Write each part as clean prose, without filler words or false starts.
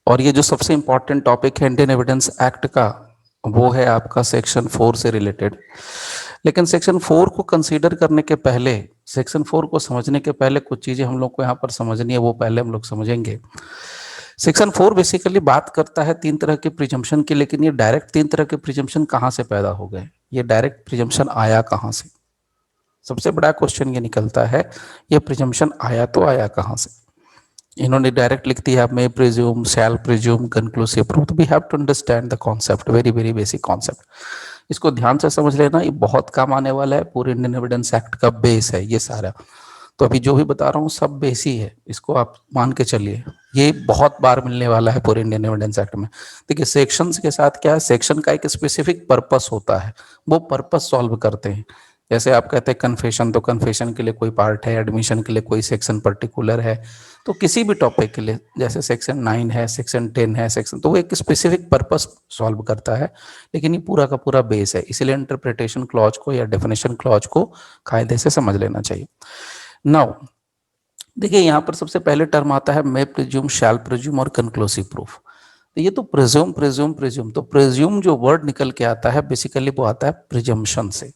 और ये जो सबसे इंपॉर्टेंट टॉपिक है इंडियन एविडेंस एक्ट का, वो है आपका सेक्शन 4 से रिलेटेड। लेकिन सेक्शन 4 को कंसीडर करने के पहले, सेक्शन 4 को समझने के पहले कुछ चीजें हम लोग को यहाँ पर समझनी है, वो पहले हम लोग समझेंगे। सेक्शन 4 बेसिकली बात करता है तीन तरह के प्रिजम्पशन की, लेकिन ये डायरेक्ट तीन तरह के प्रिजम्पशन कहाँ से पैदा हो गए, ये डायरेक्ट प्रिजम्पशन आया कहाँ से? सबसे बड़ा क्वेश्चन ये निकलता है, ये प्रिजम्पशन आया तो आया कहाँ से? इन्होंने डायरेक्ट लिख दिया may presume, shall presume, conclusive proof. तो we have to understand the concept, very very basic concept. इसको ध्यान से समझ लेना, ये बहुत काम आने वाला है, पूरे इंडियन एविडेंस एक्ट का बेस है ये सारा। तो अभी जो भी बता रहा हूँ सब बेस ही है, इसको आप मान के चलिए। ये बहुत बार मिलने वाला है पूरे इंडियन एविडेंस एक्ट में। देखिए सेक्शंस के साथ क्या है, सेक्शन का एक स्पेसिफिक पर्पस होता है, वो पर्पस सॉल्व करते हैं। जैसे आप कहते हैं कन्फेशन, तो कन्फेशन के लिए कोई पार्ट है, एडमिशन के लिए कोई सेक्शन पर्टिकुलर है। तो किसी भी टॉपिक के लिए जैसे सेक्शन 9 है, सेक्शन 10 है, सेक्शन, तो वो एक स्पेसिफिक पर्पस सॉल्व करता है। लेकिन ये पूरा का पूरा बेस है, इसलिए इंटरप्रिटेशन क्लॉज को या डेफिनेशन क्लॉज को कायदे से समझ लेना चाहिए। नाउ देखिए यहाँ पर सबसे पहले टर्म आता है मे प्रिज्यूम, शैल प्रिज्यूम और कंक्लूसिव प्रूफ। ये तो प्रिज्यूम प्रिज्यूम प्रिज्यूम, तो प्रिज्यूम जो वर्ड निकल के आता है बेसिकली वो आता है प्रिजम्पशन से।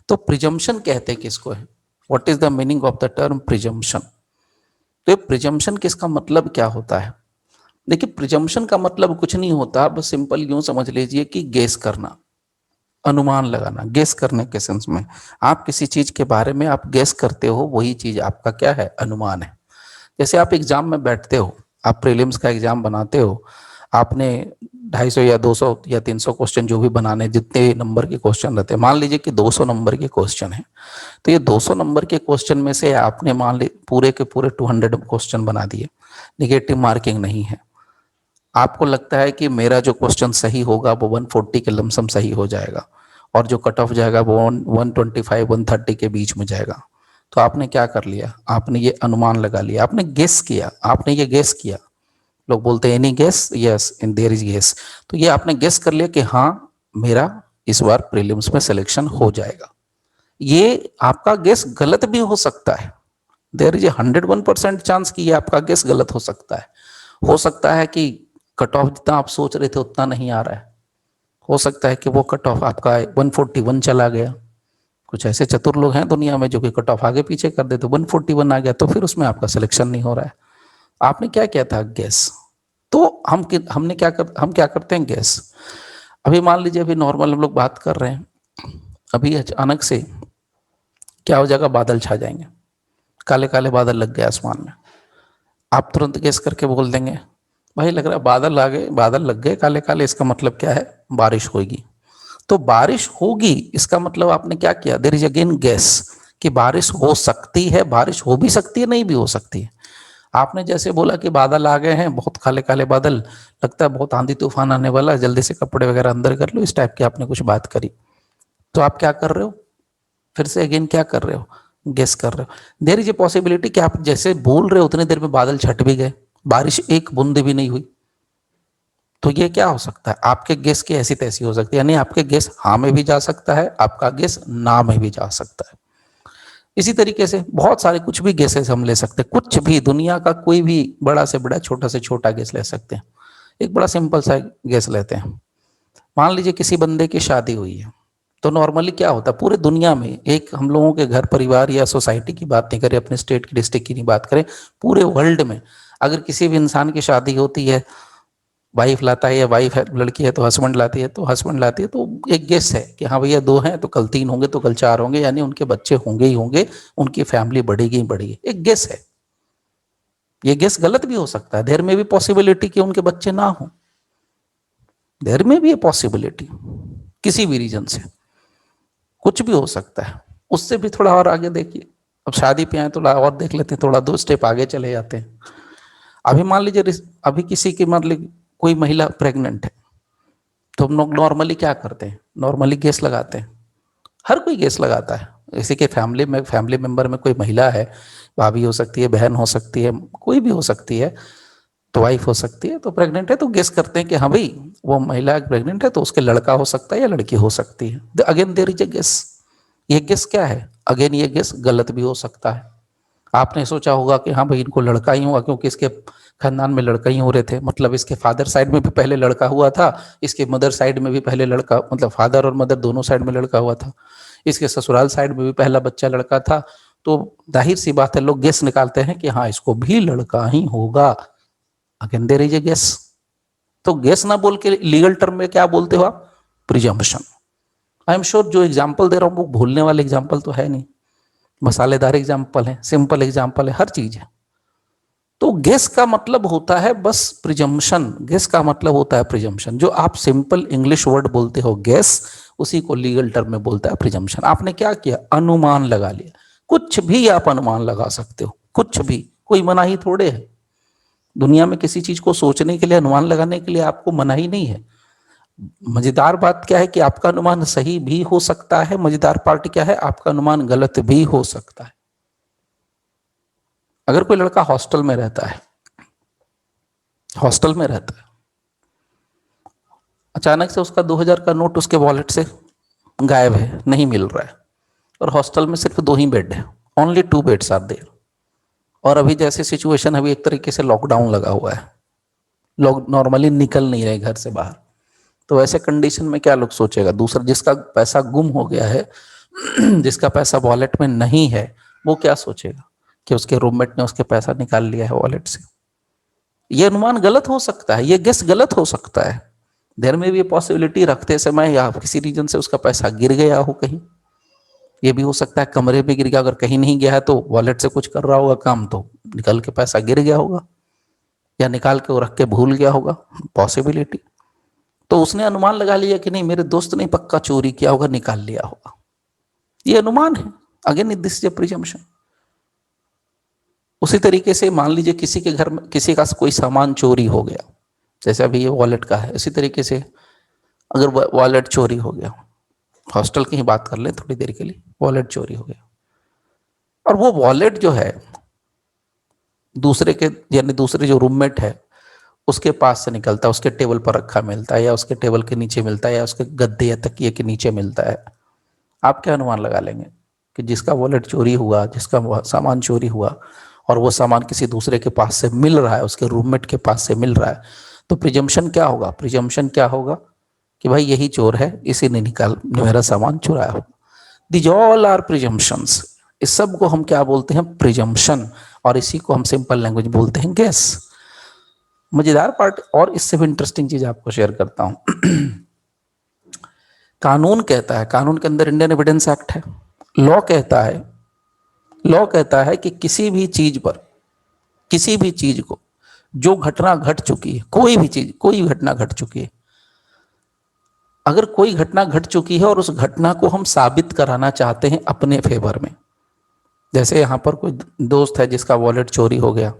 तो प्रिजम्पशन कहते हैं किसको है, what is the meaning of the term presumption? तो ये प्रिजम्पशन किसका मतलब क्या होता है? देखिए प्रिजम्पशन का मतलब कुछ नहीं होता, बस सिंपल यूं समझ लीजिए कि गेस करना, अनुमान लगाना। गेस करने के सेंस में आप किसी चीज के बारे में आप गेस करते हो, वही चीज आपका क्या है, अनुमान है। जैसे आप एग्जाम में बैठते हो, आप प्रीलिम्स का एग्जाम बनाते हो, आपने 250 या 200 या 300 क्वेश्चन जो भी बनाने, जितने नंबर के क्वेश्चन रहते हैं, मान लीजिए कि 200 नंबर के क्वेश्चन है। तो ये 200 नंबर के क्वेश्चन में से आपने मान ली पूरे के पूरे 200 क्वेश्चन बना दिए, निगेटिव मार्किंग नहीं है। आपको लगता है कि मेरा जो क्वेश्चन सही होगा वो 140 के लमसम सही हो जाएगा, और जो कट ऑफ जाएगा वो 125 130 के बीच में जाएगा। तो आपने क्या कर लिया, आपने ये अनुमान लगा लिया, आपने गेस किया, आपने ये गेस किया। लोग बोलते हैं any guess, yes in there is guess. तो ये आपने गेस कर लिया कि हाँ मेरा इस बार प्रीलिम्स में सिलेक्शन हो जाएगा। ये आपका गेस गलत भी हो सकता है, देयर इज ए 101% चांस कि ये आपका गेस गलत हो सकता है। हो सकता है कि कट ऑफ जितना आप सोच रहे थे उतना नहीं आ रहा है, हो सकता है कि वो कट ऑफ आपका 141 चला गया। कुछ ऐसे चतुर लोग हैं दुनिया में जो कि कट ऑफ आगे पीछे कर देते, 141 आ गया तो फिर उसमें आपका सिलेक्शन नहीं हो रहा है। आपने क्या किया था, गैस। तो हम क्या करते हैं, गैस। अभी मान लीजिए अभी नॉर्मल हम लोग बात कर रहे हैं, अभी अचानक से क्या हो जाएगा, बादल छा जाएंगे, काले काले बादल लग गए आसमान में। आप तुरंत गैस करके बोल देंगे भाई लग रहा है बादल आ गए, बादल लग गए काले काले, इसका मतलब क्या है, बारिश होगी। तो बारिश होगी इसका मतलब आपने क्या किया, देयर इज अगेन गैस, कि बारिश हो सकती है, बारिश हो भी सकती है, नहीं भी हो सकती है। आपने जैसे बोला कि बादल आ गए हैं, बहुत काले काले बादल, लगता है बहुत आंधी तूफान आने वाला है, जल्दी से कपड़े वगैरह अंदर कर लो, इस टाइप की आपने कुछ बात करी। तो आप क्या कर रहे हो, फिर से अगेन क्या कर रहे हो, गेस कर रहे हो। देयर इज ए पॉसिबिलिटी कि आप जैसे बोल रहे हो उतनी देर में बादल छट भी गए, बारिश एक बूंद भी नहीं हुई। तो ये क्या हो सकता है, आपके गेस की ऐसी तैसी हो सकती है, यानी आपके गेस हाँ में भी जा सकता है, आपका गेस ना में भी जा सकता है। इसी तरीके से बहुत सारे कुछ भी गेसेस हम ले सकते हैं, कुछ भी दुनिया का कोई भी बड़ा से बड़ा छोटा से छोटा गेस ले सकते हैं। एक बड़ा सिंपल सा गेस लेते हैं, मान लीजिए किसी बंदे की शादी हुई है। तो नॉर्मली क्या होता है पूरे दुनिया में, एक हम लोगों के घर परिवार या सोसाइटी की बात नहीं करें, अपने स्टेट की डिस्ट्रिक्ट की नहीं बात करें, पूरे वर्ल्ड में अगर किसी भी इंसान की शादी होती है, वाइफ लाता है या वाइफ है लड़की है तो हस्बैंड लाती है, तो हस्बैंड लाती है, तो एक गेस है कि हाँ भैया दो हैं तो कल तीन होंगे तो कल चार होंगे, यानी उनके बच्चे होंगे ही होंगे, उनकी फैमिली बढ़ेगी ही बढ़ेगी, एक गेस है। ये गेस गलत भी हो सकता है, देर में भी पॉसिबिलिटी कि उनके बच्चे ना हो, देर में भी है पॉसिबिलिटी किसी भी रीजन से, कुछ भी हो सकता है। उससे भी थोड़ा और आगे देखिए, अब शादी पे आए थोड़ा और देख लेते हैं, थोड़ा दो स्टेप आगे चले जाते हैं। अभी मान लीजिए अभी किसी की मतलब कोई महिला प्रेग्नेंट है, तो हम लोग नॉर्मली क्या करते हैं, नॉर्मली गेस लगाते हैं, हर कोई गेस लगाता है। किसी के फैमिली मेंबर में कोई महिला है, भाभी हो सकती है, बहन हो सकती है, कोई भी हो सकती है, तो वाइफ हो सकती है, तो प्रेग्नेंट है, तो गेस करते हैं कि हाँ भाई वो महिला प्रेग्नेंट है तो उसके लड़का हो सकता है या लड़की हो सकती है। Again there is a guess. ये गेस क्या है, अगेन ये गेस गलत भी हो सकता है। आपने सोचा होगा कि हाँ भाई इनको लड़का ही होगा क्योंकि इसके खानदान में लड़का ही हो रहे थे, मतलब इसके फादर साइड में भी पहले लड़का हुआ था, इसके मदर साइड में भी पहले लड़का, मतलब फादर और मदर दोनों साइड में लड़का हुआ था, इसके ससुराल साइड में भी पहला बच्चा लड़का था। तो जाहिर सी बात है लोग गेस निकालते हैं कि हाँ इसको भी लड़का ही होगा। Again there is a guess. तो गेस ना बोल के लीगल टर्म में क्या बोलते हो आप? प्रिजम्पशन। आई एम श्योर जो एग्जाम्पल दे रहा हूं वो भूलने वाले एग्जाम्पल तो है नहीं, मसालेदार एग्जाम्पल है, सिंपल एग्जाम्पल है, हर चीज है। तो गेस का मतलब होता है बस प्रिजम्पशन, गेस का मतलब होता है प्रिजम्पशन। जो आप सिंपल इंग्लिश वर्ड बोलते हो गेस, उसी को लीगल टर्म में बोलता है प्रिजम्पशन। आपने क्या किया? अनुमान लगा लिया। कुछ भी आप अनुमान लगा सकते हो, कुछ भी, कोई मनाही थोड़े है। दुनिया में किसी चीज को सोचने के लिए, अनुमान लगाने के लिए आपको मनाही नहीं है। मजेदार बात क्या है कि आपका अनुमान सही भी हो सकता है, मजेदार पार्ट क्या है, आपका अनुमान गलत भी हो सकता है। अगर कोई लड़का हॉस्टल में रहता है, हॉस्टल में रहता है, अचानक से उसका 2000 का नोट उसके वॉलेट से गायब है, नहीं मिल रहा है, और हॉस्टल में सिर्फ 2 ही बेड है, ओनली 2 बेड्स आर देयर। और अभी जैसे सिचुएशन, अभी एक तरीके से लॉकडाउन लगा हुआ है, लोग नॉर्मली निकल नहीं रहे घर से बाहर। तो ऐसे कंडीशन में क्या लोग सोचेगा? दूसरा जिसका पैसा गुम हो गया है, जिसका पैसा वॉलेट में नहीं है, वो क्या सोचेगा कि उसके रूममेट ने उसके पैसा निकाल लिया है वॉलेट से। ये अनुमान गलत हो सकता है, ये गेस गलत हो सकता है। देर में भी पॉसिबिलिटी रखते समय या किसी रीजन से उसका पैसा गिर गया हो कहीं, ये भी हो सकता है कमरे पे गिर गया। अगर कहीं नहीं गया है तो वॉलेट से कुछ कर रहा होगा काम, तो निकल के पैसा गिर गया होगा, या निकाल के वो रख के भूल गया होगा, पॉसिबिलिटी। तो उसने अनुमान लगा लिया कि नहीं मेरे दोस्त ने पक्का चोरी किया होगा, निकाल लिया होगा। ये अनुमान है, अगेन दिस इज प्रिजम्पशन। उसी तरीके से मान लीजिए किसी के घर में किसी का कोई सामान चोरी हो गया, जैसे अभी ये वॉलेट का है, इसी तरीके से अगर वॉलेट चोरी हो गया, हॉस्टल की ही बात कर ले थोड़ी देर के लिए, वॉलेट चोरी हो गया, और वो वॉलेट जो है दूसरे के, यानी दूसरे जो रूममेट है उसके पास से निकलता है, उसके टेबल पर रखा मिलता है, या उसके टेबल के नीचे मिलता है, या उसके गद्दे या तकिए के नीचे मिलता है। आप क्या अनुमान लगा लेंगे कि जिसका वॉलेट चोरी हुआ, जिसका सामान चोरी हुआ, और वो सामान किसी दूसरे के पास से मिल रहा है, उसके रूममेट के पास से मिल रहा है, तो प्रिजम्पशन क्या होगा? प्रिजम्पशन क्या होगा कि भाई यही चोर है, इसी ने निकाल मेरा सामान चुराया होगा। These all are presumptions. इस सब को हम क्या बोलते हैं? प्रिजम्पशन। और इसी को हम सिंपल लैंग्वेज बोलते हैं गेस। मजेदार पार्ट और इससे भी इंटरेस्टिंग चीज आपको शेयर करता हूं। कानून कहता है, कानून के अंदर इंडियन एविडेंस एक्ट है, लॉ कहता है, लॉ कहता है कि किसी भी चीज पर, किसी भी चीज को, जो घटना घट चुकी है, कोई भी चीज, कोई घटना घट चुकी है, अगर कोई घटना घट चुकी है और उस घटना को हम साबित कराना चाहते हैं अपने फेवर में, जैसे यहां पर कोई दोस्त है जिसका वॉलेट चोरी हो गया,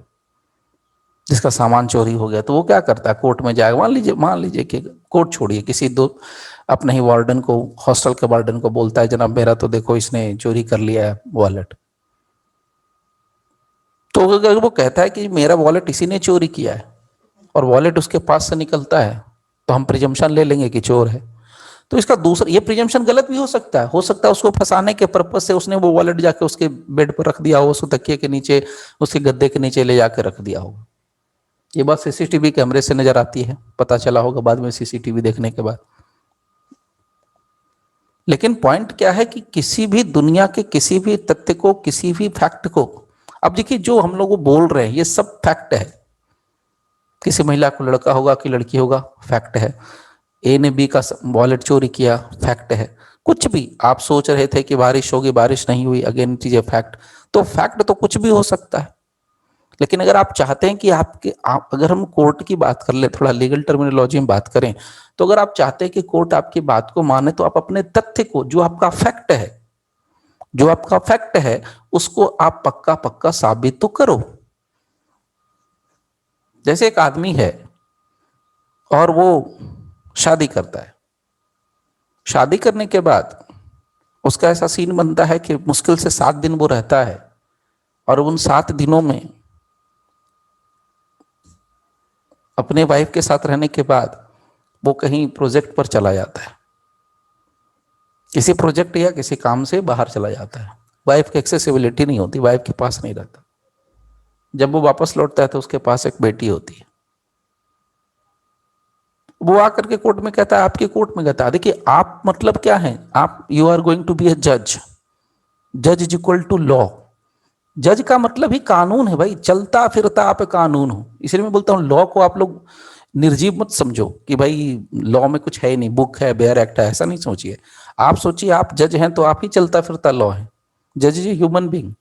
जिसका सामान चोरी हो गया, तो वो क्या करता है? कोर्ट में जाएगा। मान लीजिए कि कोर्ट छोड़िए, किसी दो अपने ही वार्डन को, हॉस्टल के वार्डन को बोलता है जनाब मेरा तो देखो इसने चोरी कर लिया है वॉलेट। तो अगर वो कहता है कि मेरा वॉलेट इसी ने चोरी किया है, और वॉलेट उसके पास से निकलता है, तो हम प्रिजम्पशन ले लेंगे कि चोर है। तो इसका दूसरा, ये प्रिजम्पशन गलत भी हो सकता है, उसको फंसाने के पर्पज से उसने वो वॉलेट जाके उसके बेड पर रख दिया हो, उसको तकिए के नीचे, उसके गद्दे के नीचे ले जाकर रख दिया होगा। ये बात सीसीटीवी कैमरे से नजर आती है, पता चला होगा बाद में सीसीटीवी देखने के बाद। लेकिन पॉइंट क्या है कि किसी भी दुनिया के किसी भी तथ्य को, किसी भी फैक्ट को, अब देखिए जो हम लोग बोल रहे हैं ये सब फैक्ट है। किसी महिला को लड़का होगा कि लड़की होगा, फैक्ट है। ए ने बी का वॉलेट चोरी किया, फैक्ट है। कुछ भी आप सोच रहे थे कि बारिश होगी, बारिश नहीं हुई, अगेन चीजें फैक्ट। तो फैक्ट तो कुछ भी हो सकता है। लेकिन अगर आप चाहते हैं कि अगर हम कोर्ट की बात कर ले, थोड़ा लीगल टर्मिनोलॉजी में बात करें, तो अगर आप चाहते हैं कि कोर्ट आपकी बात को माने, तो आप अपने तथ्य को, जो आपका फैक्ट है, जो आपका फैक्ट है, उसको आप पक्का पक्का साबित तो करो। जैसे एक आदमी है और वो शादी करता है, शादी करने के बाद उसका ऐसा सीन बनता है कि मुश्किल से 7 दिन वो रहता है, और उन 7 दिनों में अपने वाइफ के साथ रहने के बाद वो कहीं प्रोजेक्ट पर चला जाता है, किसी प्रोजेक्ट या किसी काम से बाहर चला जाता है। वाइफ की एक्सेसिबिलिटी नहीं होती, वाइफ के पास नहीं रहता। जब वो वापस लौटता है तो उसके पास एक बेटी होती है। वो आकर के कोर्ट में कहता है, आपके कोर्ट में कहता है, देखिए आप मतलब क्या है, आप you are going to be ए जज, जज इज इक्वल टू लॉ। जज का मतलब ही कानून है भाई, चलता फिरता आप कानून हो। इसलिए मैं बोलता हूँ लॉ को आप लोग निर्जीव मत समझो कि भाई लॉ में कुछ है ही नहीं, बुक है, बेयर एक्ट है, ऐसा नहीं सोचिए। आप सोचिए आप जज हैं तो आप ही चलता फिरता लॉ है। जज इज ए ह्यूमन बींग,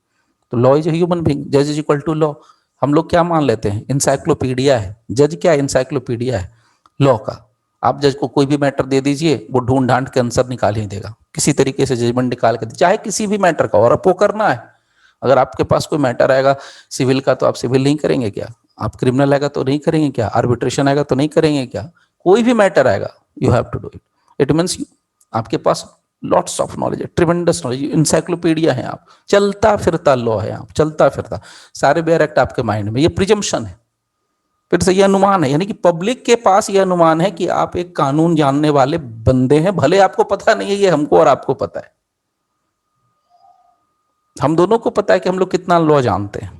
तो law is a human being, जज इज इक्वल टू लॉ। हम लोग क्या मान लेते हैं, इंसाइक्लोपीडिया है जज, क्या इंसाइक्लोपीडिया है लॉ का। आप जज को कोई भी मैटर दे दीजिए, वो ढूंढ ढांड के आंसर निकाल ही देगा, किसी तरीके से जजमेंट निकाल के, चाहे किसी भी मैटर का, और आपको करना है। अगर आपके पास कोई मैटर आएगा सिविल का, तो आप सिविल नहीं करेंगे क्या? आप क्रिमिनल आएगा तो नहीं करेंगे क्या? आर्बिट्रेशन आएगा तो नहीं करेंगे क्या? कोई भी मैटर आएगा, you have to do it. It means आपके पास लॉट्स ऑफ नॉलेज है, ट्रिमेंडस नॉलेज, इंसाइक्लोपीडिया है आप, चलता फिरता लॉ है आप, चलता फिरता सारे बेयर एक्ट आपके माइंड में। ये प्रिजम्पशन है, फिर से ये अनुमान है, यानी कि पब्लिक के पास ये अनुमान है कि आप एक कानून जानने वाले बंदे हैं, भले आपको पता नहीं है, ये हमको और आपको पता है, हम दोनों को पता है कि हम लोग कितना लॉ जानते हैं।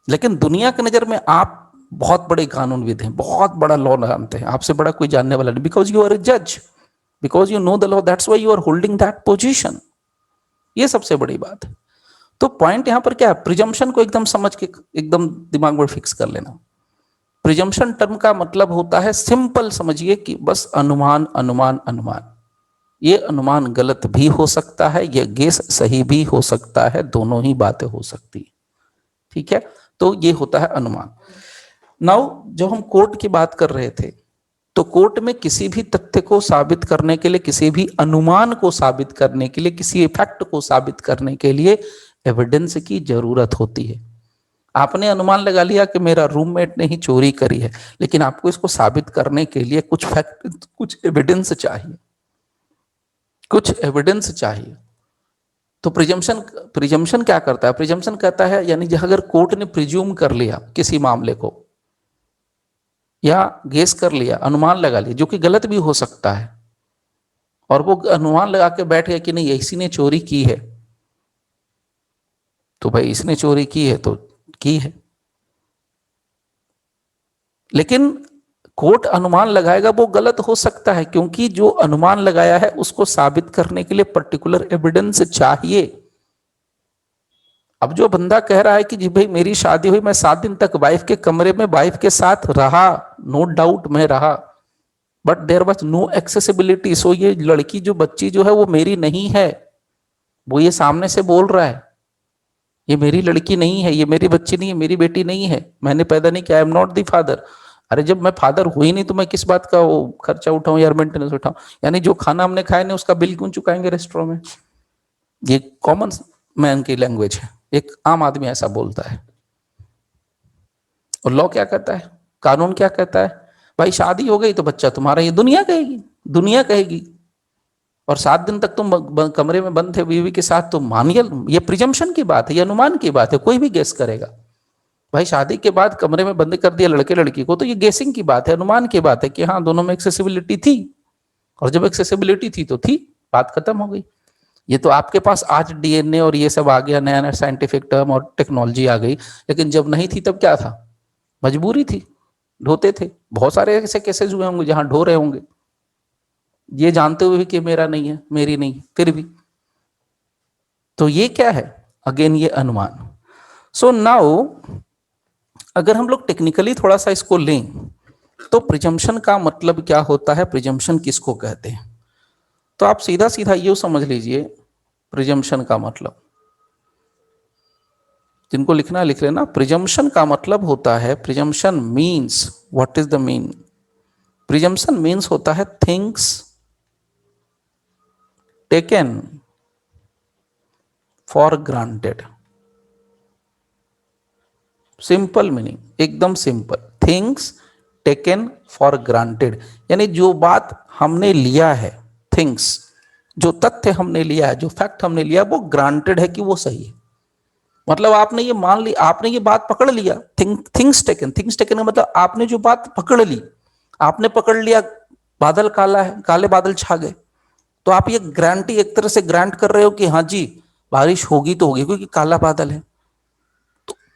लेकिन दुनिया की नजर में आप बहुत बड़े कानूनविद हैं, बहुत बड़ा लॉ जानते हैं, आपसे बड़ा कोई जानने वाला नहीं, बिकॉज यू आर ए जज, because you know the law, that's why you are holding that position. ये सबसे बड़ी बात है। तो पॉइंट यहां पर क्या है, प्रिजम्पशन को एकदम समझ के एकदम दिमाग में फिक्स कर लेना। प्रिजम्पशन टर्म का मतलब होता है, सिंपल समझिए कि बस अनुमान अनुमान अनुमान। ये अनुमान गलत भी हो सकता है, ये गेस सही भी हो सकता है, दोनों ही बातें हो सकती है। ठीक है, तो ये होता है अनुमान। नाउ जब हम कोर्ट की बात कर रहे थे, तो कोर्ट में किसी भी तथ्य को साबित करने के लिए, किसी भी अनुमान को साबित करने के लिए, किसी इफेक्ट को साबित करने के लिए एविडेंस की जरूरत होती है। आपने अनुमान लगा लिया कि मेरा रूममेट ने ही चोरी करी है, लेकिन आपको इसको साबित करने के लिए कुछ फैक्ट, कुछ एविडेंस चाहिए, कुछ एविडेंस चाहिए। तो प्रिजम्पशन, प्रिजम्पशन क्या करता है, प्रिजम्पशन कहता है, यानी अगर कोर्ट ने प्रिज्यूम कर लिया किसी मामले को, या गेस कर लिया, अनुमान लगा लिया, जो कि गलत भी हो सकता है, और वो अनुमान लगा के बैठ गया कि नहीं इसी ने चोरी की है, तो भाई इसने चोरी की है तो की है। लेकिन कोर्ट अनुमान लगाएगा वो गलत हो सकता है, क्योंकि जो अनुमान लगाया है उसको साबित करने के लिए पर्टिकुलर एविडेंस चाहिए। अब जो बंदा कह रहा है कि जी भाई मेरी शादी हुई, मैं 7 दिन तक वाइफ के कमरे में वाइफ के साथ रहा, नो डाउट मैं रहा, but there was no accessibility, so ये लड़की जो बच्ची जो है वो मेरी नहीं है, वो ये सामने से बोल रहा है ये मेरी लड़की नहीं है, ये मेरी बच्ची नहीं है, मेरी बेटी नहीं है, मैंने पैदा नहीं किया, I am not the father. अरे जब मैं फादर हुई नहीं तो मैं किस बात का वो खर्चा उठाऊं या मेंटेनेंस उठाऊं? यानी जो खाना हमने खाया नहीं उसका बिल क्यों चुकाएंगे रेस्टोरेंट में? ये कॉमन मैन की लैंग्वेज है, एक आम आदमी ऐसा बोलता है। और लॉ क्या कहता है, कानून क्या कहता है, भाई शादी हो गई तो बच्चा तुम्हारा, ये दुनिया कहेगी, दुनिया कहेगी। और 7 दिन तक तुम कमरे में बंद थे बीवी के साथ, तो मानिए ये प्रिजम्पशन की बात है, ये अनुमान की बात है, कोई भी गेस करेगा। भाई शादी के बाद कमरे में बंद कर दिया लड़के लड़की को, तो ये गेसिंग की बात है, अनुमान की बात है कि हाँ दोनों में एक्सेसिबिलिटी थी, और जब एक्सेसिबिलिटी थी तो थी, बात खत्म हो गई। ये तो आपके पास आज डीएनए और ये सब आ गया, नया नया साइंटिफिक टर्म और टेक्नोलॉजी आ गई, लेकिन जब नहीं थी तब क्या था, मजबूरी थी, ढोते थे। बहुत सारे ऐसे केसेस हुए होंगे जहां ढो रहे होंगे, ये जानते हुए भी कि मेरा नहीं है, मेरी नहीं, फिर भी। तो ये क्या है, अगेन ये अनुमान। सो नाउ अगर हम लोग टेक्निकली थोड़ा सा इसको लें, तो प्रिजम्पशन का मतलब क्या होता है, प्रिजम्पशन किसको कहते हैं? तो आप सीधा सीधा ये समझ लीजिए, प्रिजम्पशन का मतलब, जिनको लिखना लिख लेना, प्रिजम्पशन का मतलब होता है, presumption means, what is the mean, presumption means होता है things taken for granted. Simple meaning, एकदम simple, things taken for granted, यानी जो बात हमने लिया है, थिंग्स, जो तथ्य हमने लिया है, जो फैक्ट हमने लिया, वो ग्रांटेड है कि वो सही है। मतलब आपने ये मान ली, आपने ये बात पकड़ लिया, थिंग्स टेकन, थिंग्स टेकन का मतलब आपने जो बात पकड़ ली, आपने पकड़ लिया बादल काला है, काले बादल छा गए, तो आप ये गारंटी एक तरह से ग्रांट कर रहे हो कि हाँ जी बारिश होगी तो होगी क्योंकि काला बादल है।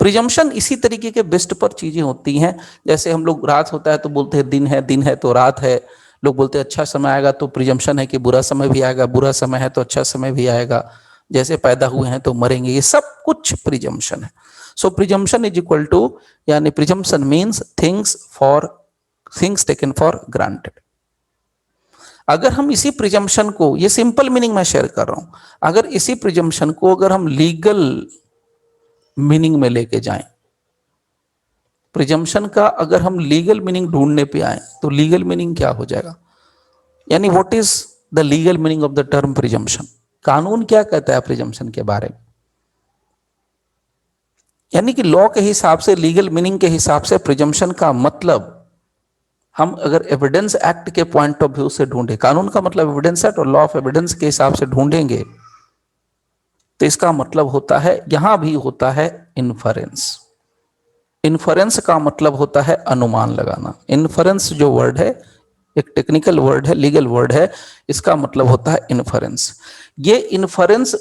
प्रिजम्पशन इसी तरीके के बेस्ट पर चीजें होती हैं। जैसे हम लोग रात होता है तो बोलते हैं दिन है, दिन है तो रात है। लोग बोलते हैं अच्छा समय आएगा तो प्रिजम्पशन है कि बुरा समय भी आएगा, बुरा समय है तो अच्छा समय भी आएगा। जैसे पैदा हुए हैं तो मरेंगे, ये सब कुछ प्रिजम्पशन है। So presumption is equal to, यानी presumption means things taken for granted. अगर हम इसी प्रिजम्पशन को, ये सिंपल मीनिंग मैं शेयर कर रहा हूं, अगर इसी प्रिजम्पशन को अगर हम लीगल मीनिंग में लेके जाएं, प्रिजम्पशन का अगर हम लीगल मीनिंग ढूंढने पे आए तो लीगल मीनिंग क्या हो जाएगा? यानी what is the legal meaning of the term presumption? कानून क्या कहता है प्रिजम्पशन के बारे में? यानी कि लॉ के हिसाब से, लीगल मीनिंग के हिसाब से प्रिजम्पशन का मतलब हम अगर एविडेंस एक्ट के पॉइंट ऑफ व्यू से ढूंढे, कानून का मतलब एविडेंस एक्ट और लॉ ऑफ एविडेंस के हिसाब से ढूंढेंगे तो इसका मतलब होता है, यहां भी होता है इन्फरेंस। इन्फरेंस का मतलब होता है अनुमान लगाना। इन्फरेंस जो वर्ड है एक टेक्निकल वर्ड है, लीगल वर्ड है, इसका मतलब होता है इन्फरेंस। ये इन्फरेंस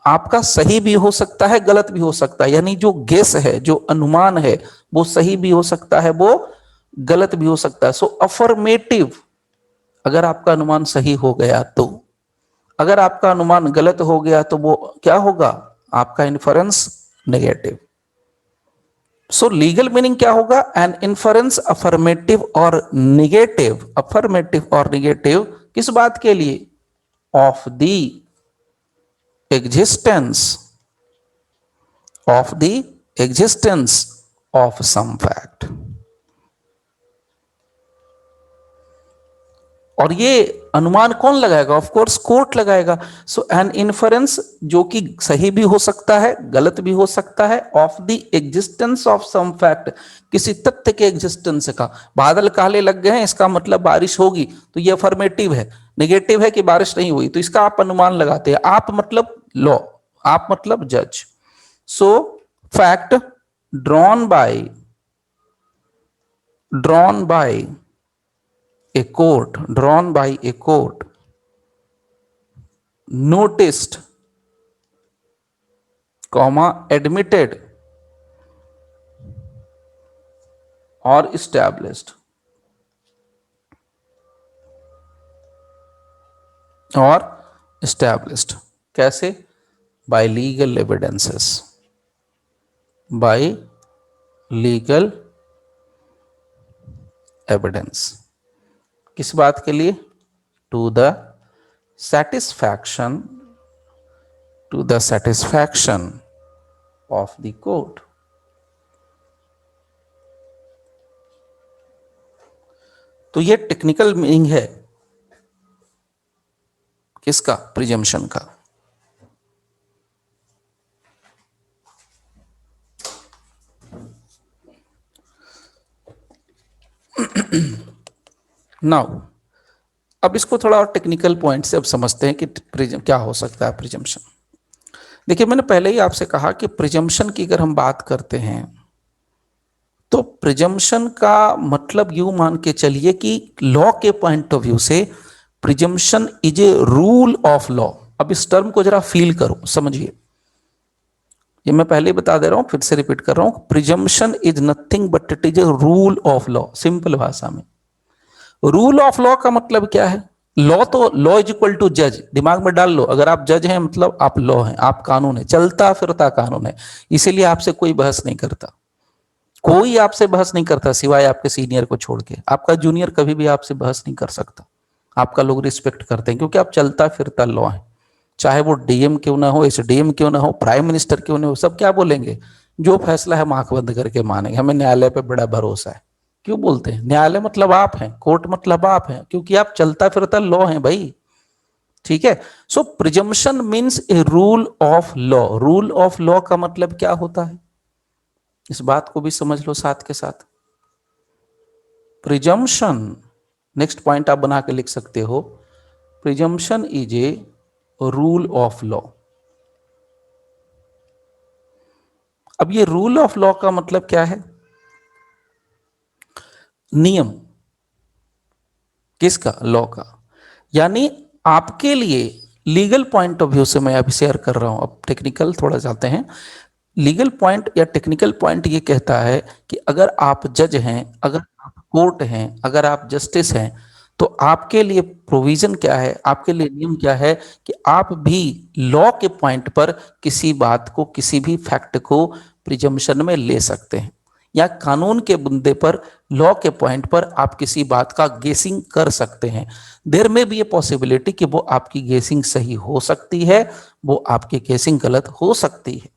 आपका सही भी हो सकता है, गलत भी हो सकता है। यानी जो गेस है, जो अनुमान है, वो सही भी हो सकता है, वो गलत भी हो सकता है। सो अफर्मेटिव, अगर आपका अनुमान सही हो गया तो, अगर आपका अनुमान गलत हो गया तो वो क्या होगा? आपका inference negative. So legal meaning क्या होगा? एन इन्फरेंस अफर्मेटिव और निगेटिव, अफर्मेटिव और निगेटिव किस बात के लिए? Of the existence, of the existence of some fact. और ये अनुमान कौन लगाएगा? ऑफ कोर्स कोर्ट लगाएगा। सो एन इन्फरेंस जो कि सही भी हो सकता है, गलत भी हो सकता है, of the existence of some fact, किसी तथ्य के एग्जिस्टेंस का। बादल काले लग गए हैं, इसका मतलब बारिश होगी, तो ये अफर्मेटिव है। नेगेटिव है कि बारिश नहीं हुई, तो इसका आप अनुमान लगाते हैं। आप मतलब लॉ, आप मतलब जज। सो fact drawn by a court, drawn by a court, noticed, comma, admitted or established, or established कैसे? by legal evidences, by legal evidence। किस बात के लिए? To the satisfaction, to the satisfaction of the court। तो ये technical meaning है किसका? Presumption का। नाउ अब इसको थोड़ा और टेक्निकल पॉइंट से अब समझते हैं कि क्या हो सकता है प्रिजम्पशन। देखिए, मैंने पहले ही आपसे कहा कि प्रिजम्पशन की अगर हम बात करते हैं तो प्रिजम्पशन का मतलब यूं मान के चलिए कि लॉ के पॉइंट ऑफ व्यू से presumption is a rule of law. अब इस टर्म को जरा फील करो, समझिए। ये मैं पहले ही बता दे रहा हूं, फिर से रिपीट कर रहा हूं। Presumption is nothing but it is a rule of law. Simple भाषा में रूल ऑफ लॉ का मतलब क्या है? लॉ तो लॉ इज इक्वल टू जज, दिमाग में डाल लो। अगर आप जज हैं मतलब आप लॉ हैं, आप कानून है, चलता फिरता कानून है। इसीलिए आपसे कोई बहस नहीं करता, कोई आपसे बहस नहीं करता सिवाय आपके सीनियर को छोड़ के। आपका जूनियर कभी भी आपसे बहस नहीं कर सकता। आपका लोग रिस्पेक्ट करते हैं क्योंकि आप चलता फिरता लॉ है। चाहे वो डीएम क्यों ना हो, एसडीएम क्यों ना हो, प्राइम मिनिस्टर क्यों ना हो, सब क्या बोलेंगे? जो फैसला है हम आंख बंद करके मानेंगे, हमें न्यायालय पे बड़ा भरोसा है। क्यों बोलते हैं? न्यायालय मतलब आप हैं, कोर्ट मतलब आप हैं, क्योंकि आप चलता फिरता लॉ हैं भाई। ठीक है। So presumption means a rule of law. Rule of law का मतलब क्या होता है? इस बात को भी समझ लो साथ के साथ। प्रिजम्पशन, नेक्स्ट पॉइंट आप बना के लिख सकते हो, presumption is a rule of law. अब ये रूल ऑफ लॉ का मतलब क्या है? नियम। किसका? लॉ का। यानी आपके लिए लीगल पॉइंट ऑफ व्यू से मैं अभी शेयर कर रहा हूं, अब टेक्निकल थोड़ा जाते हैं। लीगल पॉइंट या टेक्निकल पॉइंट ये कहता है कि अगर आप जज हैं, अगर आप कोर्ट हैं, अगर आप जस्टिस हैं, तो आपके लिए प्रोविजन क्या है, आपके लिए नियम क्या है कि आप भी लॉ के पॉइंट पर किसी बात को, किसी भी फैक्ट को प्रिजम्पशन में ले सकते हैं, या कानून के बुंदे पर, लॉ के पॉइंट पर आप किसी बात का गेसिंग कर सकते हैं। देयर में भी ये पॉसिबिलिटी कि वो आपकी गेसिंग सही हो सकती है, वो आपकी गेसिंग गलत हो सकती है।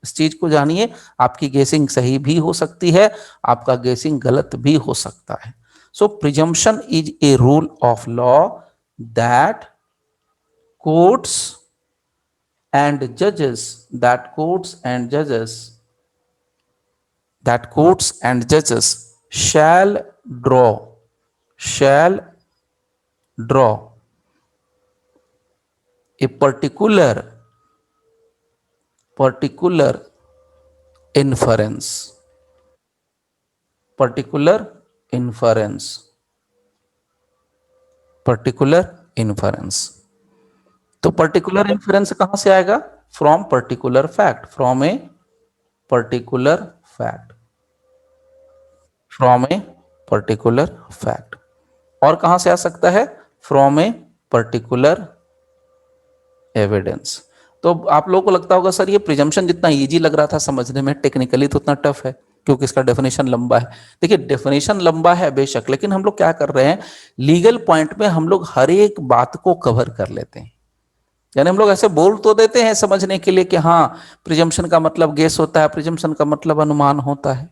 इस चीज को जानिए, आपकी गेसिंग सही भी हो सकती है, आपका गेसिंग गलत भी हो सकता है। So presumption is a rule of law that courts and जजेस दैट कोर्ट्स एंड जजेस that courts and judges shall draw shall draw a particular inference particular inference particular inference। तो पर्टिकुलर इन्फरेंस कहां से आएगा? From particular fact, from a particular fact, from a particular fact. और कहां से आ सकता है? From a particular evidence. तो आप लोगों को लगता होगा सर ये प्रिजम्पशन जितना इजी लग रहा था समझने में, टेक्निकली तो उतना टफ है क्योंकि इसका डेफिनेशन लंबा है। देखिए डेफिनेशन लंबा है बेशक, लेकिन हम लोग क्या कर रहे हैं, लीगल पॉइंट में हम लोग हर एक बात को कवर कर लेते हैं। यानी हम लोग ऐसे बोल तो देते हैं समझने के लिए कि हाँ प्रिजम्पशन का मतलब गेस होता है, प्रिजम्पशन का मतलब अनुमान होता है।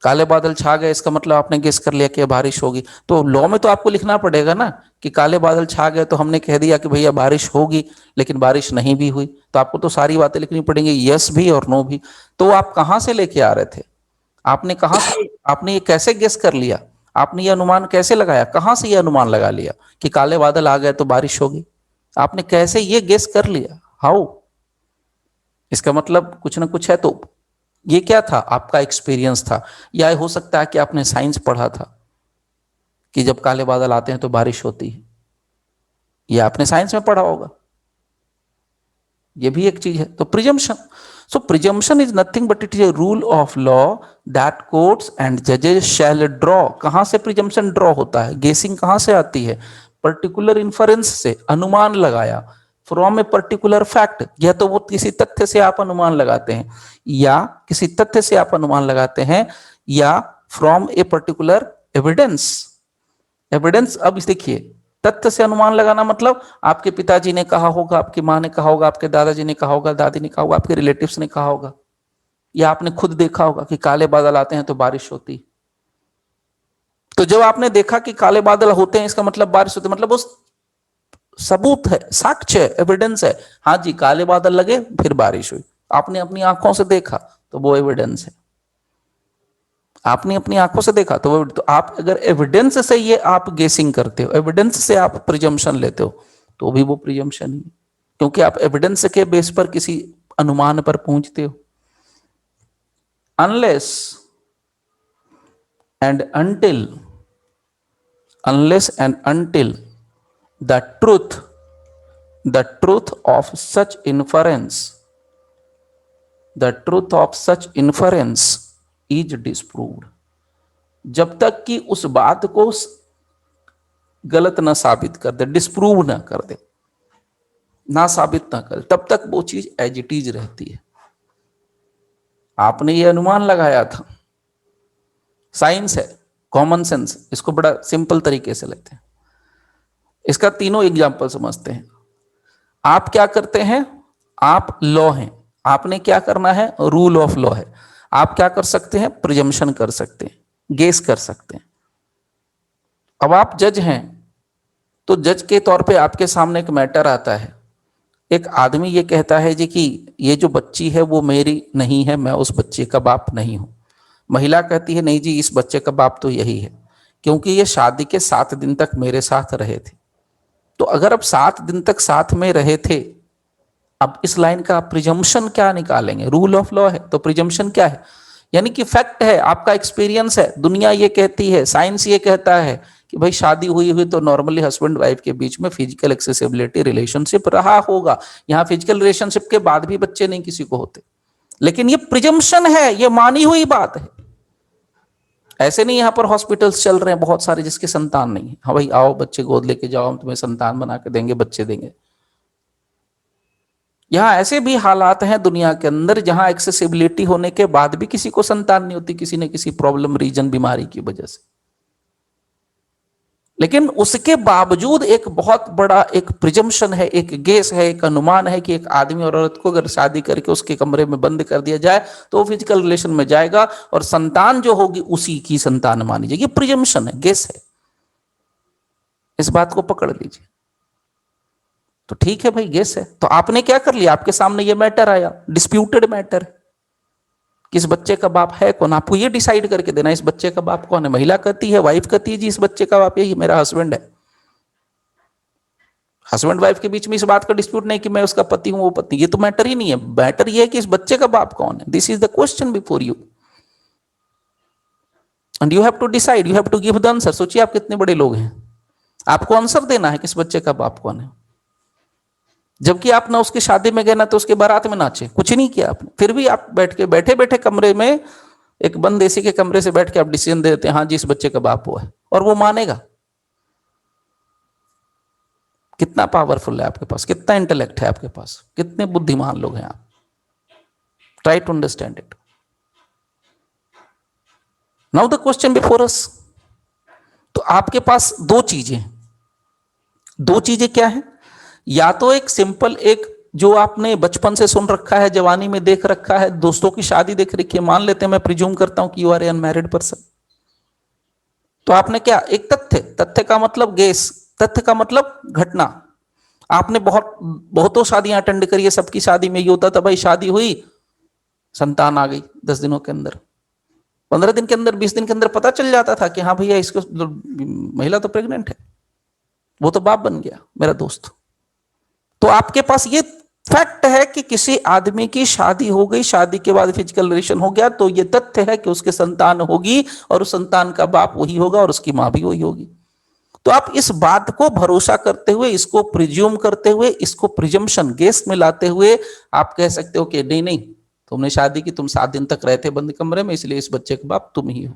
काले बादल छा गए, इसका मतलब आपने गेस कर लिया कि बारिश होगी। तो लॉ में तो आपको लिखना पड़ेगा ना कि काले बादल छा गए, तो हमने कह दिया कि भैया बारिश होगी, लेकिन बारिश नहीं भी हुई। तो आपको तो सारी बातें लिखनी पड़ेंगी, यस भी और नो भी। तो आप कहां से लेके आ रहे थे? आपने कहां से, आपने ये कैसे गेस कर लिया? आपने ये अनुमान कैसे लगाया? कहां से ये अनुमान लगा लिया कि काले बादल आ गए तो बारिश होगी? आपने कैसे ये गेस कर लिया? हाउ? इसका मतलब कुछ ना कुछ है। तो ये क्या था? आपका एक्सपीरियंस था, या हो सकता है कि आपने साइंस पढ़ा था कि जब काले बादल आते हैं तो बारिश होती है, ये आपने साइंस में पढ़ा होगा। ये भी एक चीज है। तो presumption, so presumption is nothing but it is a rule of law that courts and जजेस शैल ड्रॉ। कहां से प्रिजम्पशन ड्रॉ होता है? गेसिंग कहां से आती है? पर्टिकुलर इन्फरेंस से, अनुमान लगाया। फ्रॉम ए पर्टिकुलर फैक्ट, या तो वो किसी तथ्य से आप अनुमान लगाते हैं, या किसी तथ्य से आप अनुमान लगाते हैं, या from a particular evidence. Evidence, अब देखिए तथ्य से अनुमान लगाना मतलब आपके पिताजी ने कहा होगा, आपकी माँ ने कहा होगा, आपके दादाजी ने कहा होगा, दादी ने कहा होगा, आपके रिलेटिव्स ने कहा होगा, या आपने खुद देखा होगा कि काले बादल आते हैं तो बारिश होती। तो जब आपने देखा कि काले बादल होते हैं इसका मतलब बारिश होती, मतलब वो सबूत है, साक्ष्य है, एविडेंस है। हाँ जी काले बादल लगे फिर बारिश हुई, आपने अपनी आंखों से देखा तो वो एविडेंस है। आपने अपनी आंखों से देखा तो आप अगर एविडेंस से ये आप गेसिंग करते हो, एविडेंस से आप प्रिजम्पशन लेते हो, तो भी वो प्रिजम्पशन ही है, क्योंकि आप एविडेंस के बेस पर किसी अनुमान पर पहुंचते हो। Unless and until, unless and until the truth of such inference, the truth of such inference is disproved, जब तक कि उस बात को गलत ना साबित कर दे, डिस्प्रूव ना कर दे, ना साबित ना करे, तब तक वो चीज एज इट इज रहती है। आपने ये अनुमान लगाया था, साइंस है, कॉमन सेंस, इसको बड़ा सिंपल तरीके से लेते हैं। इसका तीनों एग्जाम्पल समझते हैं। आप क्या करते हैं? आप लॉ हैं, आपने क्या करना है? रूल ऑफ लॉ है। आप क्या कर सकते हैं? प्रिजम्पशन कर सकते हैं, गेस कर सकते हैं। अब आप जज हैं, तो जज के तौर पे आपके सामने एक मैटर आता है। एक आदमी ये कहता है जी कि ये जो बच्ची है वो मेरी नहीं है, मैं उस बच्चे का बाप नहीं हूं। महिला कहती है नहीं जी इस बच्चे का बाप तो यही है, क्योंकि ये शादी के 7 दिन तक मेरे साथ रहे थे। तो अगर अब 7 दिन तक साथ में रहे थे, अब इस लाइन का प्रिजम्पशन क्या निकालेंगे? रूल ऑफ लॉ है तो प्रिजम्पशन क्या है? यानी कि फैक्ट है, आपका एक्सपीरियंस है, दुनिया ये कहती है, साइंस ये कहता है कि भाई शादी हुई हुई तो नॉर्मली हस्बैंड वाइफ के बीच में फिजिकल एक्सेसिबिलिटी रिलेशनशिप रहा होगा। यहाँ फिजिकल रिलेशनशिप के बाद भी बच्चे नहीं किसी को होते, लेकिन ये प्रिजम्पशन है, ये मानी हुई बात है। ऐसे नहीं यहां पर हॉस्पिटल्स चल रहे हैं बहुत सारे जिसके संतान नहीं है, हाँ भाई आओ बच्चे गोद लेके जाओ, हम तुम्हें संतान बना के देंगे, बच्चे देंगे। यहां ऐसे भी हालात हैं दुनिया के अंदर जहां एक्सेसिबिलिटी होने के बाद भी किसी को संतान नहीं होती, किसी न किसी प्रॉब्लम, रीजन, बीमारी की वजह से। लेकिन उसके बावजूद एक बहुत बड़ा एक प्रिजम्पशन है, एक गेस है, एक अनुमान है कि एक आदमी और औरत को अगर शादी करके उसके कमरे में बंद कर दिया जाए तो वो फिजिकल रिलेशन में जाएगा और संतान जो होगी उसी की संतान मानी जाएगी। प्रिजम्पशन है, गेस है, इस बात को पकड़ लीजिए। तो ठीक है भाई, गेस है। तो आपने क्या कर लिया, आपके सामने ये मैटर आया, डिस्प्यूटेड मैटर, किस बच्चे का बाप है कौन, आपको ये डिसाइड करके देना इस बच्चे का बाप कौन है। महिला कहती है, वाइफ कहती है जी इस बच्चे का बाप यही मेरा हस्बैंड है। हस्बैंड वाइफ के बीच में इस बात का डिस्प्यूट नहीं कि मैं उसका पति हूं वो पत्नी, ये तो मैटर ही नहीं है। मैटर ये है कि इस बच्चे का बाप कौन है। This is the question before you and you have to decide, you have to give the answer. सोचिए आप कितने बड़े लोग हैं, आपको आंसर देना है कि इस बच्चे का बाप कौन है। जबकि आप ना उसकी शादी में गए ना तो उसके बारात में नाचे, कुछ नहीं किया आपने, फिर भी आप बैठे बैठे कमरे में एक बंद एसी के कमरे से बैठ के आप डिसीजन देते हैं हाँ जी इस बच्चे का बाप वो है, और वो मानेगा। कितना पावरफुल है आपके पास, कितना इंटेलेक्ट है आपके पास, कितने बुद्धिमान लोग हैं आप। Try to understand it. Now the question before us. तो आपके पास दो चीजें क्या है, या तो एक सिंपल, एक जो आपने बचपन से सुन रखा है, जवानी में देख रखा है, दोस्तों की शादी देख रखी है, मान लेते हैं, मैं प्रिज्यूम करता हूं कि you are a unmarried person. तो आपने क्या, एक तथ्य का मतलब गेस, तथ्य का मतलब घटना। आपने बहुतों शादियां अटेंड करी है, सबकी शादी में ये होता था भाई शादी हुई, संतान आ गई 10 दिनों के अंदर, 15 दिन के अंदर, 20 दिन के अंदर पता चल जाता था कि हाँ भैया इसको महिला तो प्रेग्नेंट है, वो तो बाप बन गया मेरा दोस्त। तो आपके पास ये फैक्ट है कि किसी आदमी की शादी हो गई, शादी के बाद फिजिकल रिलेशन हो गया, तो ये तथ्य है कि उसके संतान होगी और उस संतान का बाप वही होगा और उसकी मां भी वही होगी। तो आप इस बात को भरोसा करते हुए, इसको प्रिज्यूम करते हुए, इसको प्रिजम्पशन गेस में लाते हुए आप कह सकते हो कि नहीं नहीं तुमने शादी की, तुम 7 दिन तक रहते बंद कमरे में, इसलिए इस बच्चे का बाप तुम ही हो।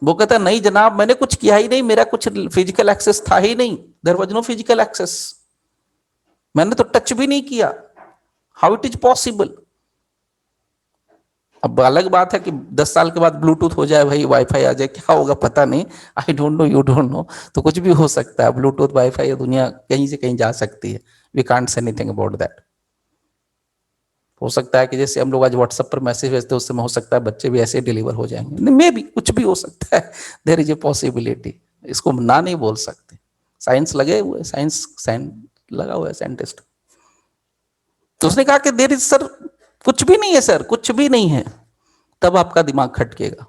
वो कहता नहीं जनाब मैंने कुछ किया ही नहीं, मेरा कुछ फिजिकल एक्सेस था ही नहीं, there was no physical access, मैंने तो टच भी नहीं किया, हाउ इट इज पॉसिबल। अब अलग बात है कि 10 साल के बाद ब्लूटूथ हो जाए भाई, वाईफाई आ जाए, क्या होगा पता नहीं, I don't know, you don't know, तो कुछ भी हो सकता है, ब्लूटूथ वाईफाई दुनिया कहीं से कहीं जा सकती है, we can't say anything about that. हो सकता है कि जैसे हम लोग आज व्हाट्सएप पर मैसेज भेजते हैं उससे हो सकता है बच्चे भी ऐसे डिलीवर हो जाएंगे, मे भी कुछ भी हो सकता है, देयर इज ए पॉसिबिलिटी, इसको ना नहीं बोल सकते। साइंस लगे हुए, साइंस लगा हुआ है, साइंटिस्ट। तो उसने कहा कि देयर इज सर कुछ भी नहीं है, सर कुछ भी नहीं है। तब आपका दिमाग खटकेगा।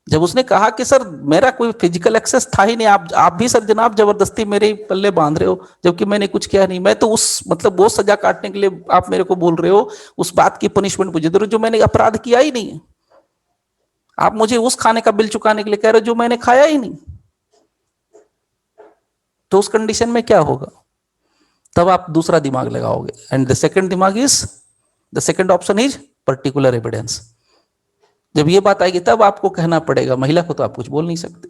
जब उसने कहा कि सर मेरा कोई फिजिकल एक्सेस था ही नहीं, आप भी सर जनाब जबरदस्ती मेरे पल्ले बांध रहे हो, जबकि मैंने कुछ किया नहीं, मैं तो उस मतलब वो सजा काटने के लिए आप मेरे को बोल रहे हो, उस बात की पनिशमेंट मुझे दे रहे हो जो मैंने अपराध किया ही नहीं है। आप मुझे उस खाने का बिल चुकाने के लिए कह रहे हो जो मैंने खाया ही नहीं। तो उस कंडीशन में क्या होगा, तब आप दूसरा दिमाग लगाओगे, एंड द सेकंड दिमाग is, the second option is particular evidence. जब ये बात आएगी तब आपको कहना पड़ेगा, महिला को तो आप कुछ बोल नहीं सकते,